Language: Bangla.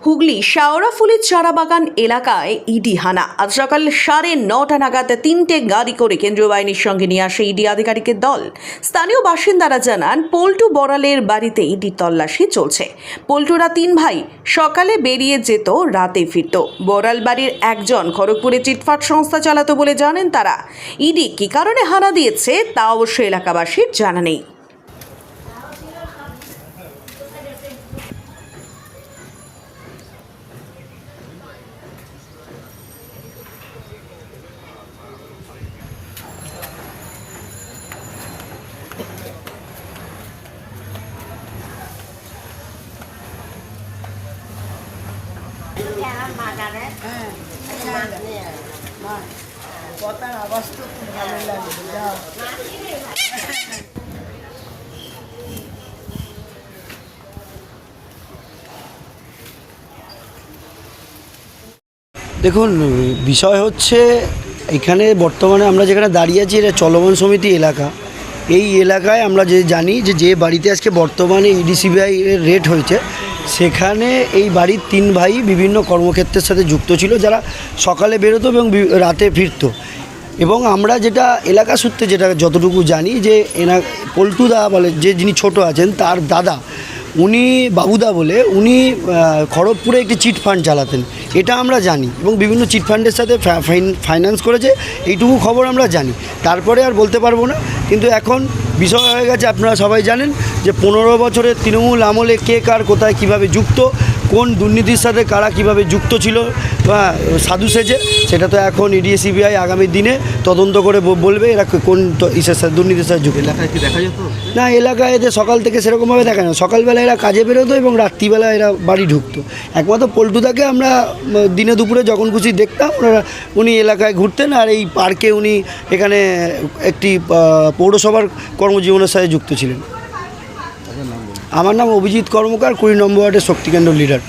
হুগলি শাওরাফুলির চারাবাগান এলাকায় ইডি হানা। আজ সকাল 9:30 নাগাদ 3টে গাড়ি করে কেন্দ্রীয় বাহিনীর সঙ্গে নিয়ে আসে ইডি আধিকারিকের দল। স্থানীয় বাসিন্দারা জানান, পল্টু বড়ালের বাড়িতে ইডি তল্লাশি চলছে। পল্টুরা 3 ভাই সকালে বেরিয়ে যেত, রাতে ফিরত। বড়াল বাড়ির একজন খড়গপুরে চিটফাট সংস্থা চালাতো বলে জানেন তারা। ইডি কী কারণে হানা দিয়েছে তা অবশ্য এলাকাবাসীর জানা নেই। কথার আওয়াজ তো খুব ভালো লাগে। দেখুন, বিষয় হচ্ছে এখানে বর্তমানে আমরা যেখানে দাঁড়িয়ে আছি এটা চলমান সমিতি এলাকা। এই এলাকায় আমরা জানি যে বাড়িতে আজকে বর্তমানে ইডি সিবিআই এর রেড হয়েছে, সেখানে এই বাড়ির 3 ভাই বিভিন্ন কর্মক্ষেত্রের সাথে যুক্ত ছিল, যারা সকালে বেরোতো এবং রাতে ফিরতো। এবং আমরা যেটা এলাকা সূত্রে যেটা যতটুকু জানি যে পল্টুদা বলে যিনি ছোট আছেন তার দাদা, উনি বাবুদা বলে উনি খড়গপুরে একটি চিট ফান্ড চালাতেন, এটা আমরা জানি। এবং বিভিন্ন চিট ফান্ডের সাথে ফাইন্যান্স করেছে, এইটুকু খবর আমরা জানি। তারপরে আর বলতে পারবো না। কিন্তু এখন বিষয় হয়ে গেছে, আপনারা সবাই জানেন যে 15 বছরের তৃণমূল আমলে কে কার কোথায় কীভাবে যুক্ত, কোন দুর্নীতির সাথে কারা কীভাবে যুক্ত ছিল সাধু সেজে, সেটা তো এখন ইডি সিবিআই আগামী দিনে তদন্ত করে বলবে এরা কোন ইসের সাথে দুর্নীতির সাথে যুক্ত। এলাকায় কি দেখা যেত না, এলাকায় এদের সকাল থেকে সেরকমভাবে দেখা না। সকালবেলা এরা কাজে বেরোতো এবং রাত্রিবেলা এরা বাড়ি ঢুকতো। একমাত্র পল্টুদাকে আমরা দিনে দুপুরে যখন খুশি দেখতাম, উনি এলাকায় ঘুরতেন আর এই পার্কে উনি এখানে একটি পৌরসভার কর্মজীবনের সাথে যুক্ত ছিলেন। আমার নাম অভিজিৎ কর্মকার, 20 নম্বর ওয়ার্ডের শক্তিকেন্দ্র লিডার।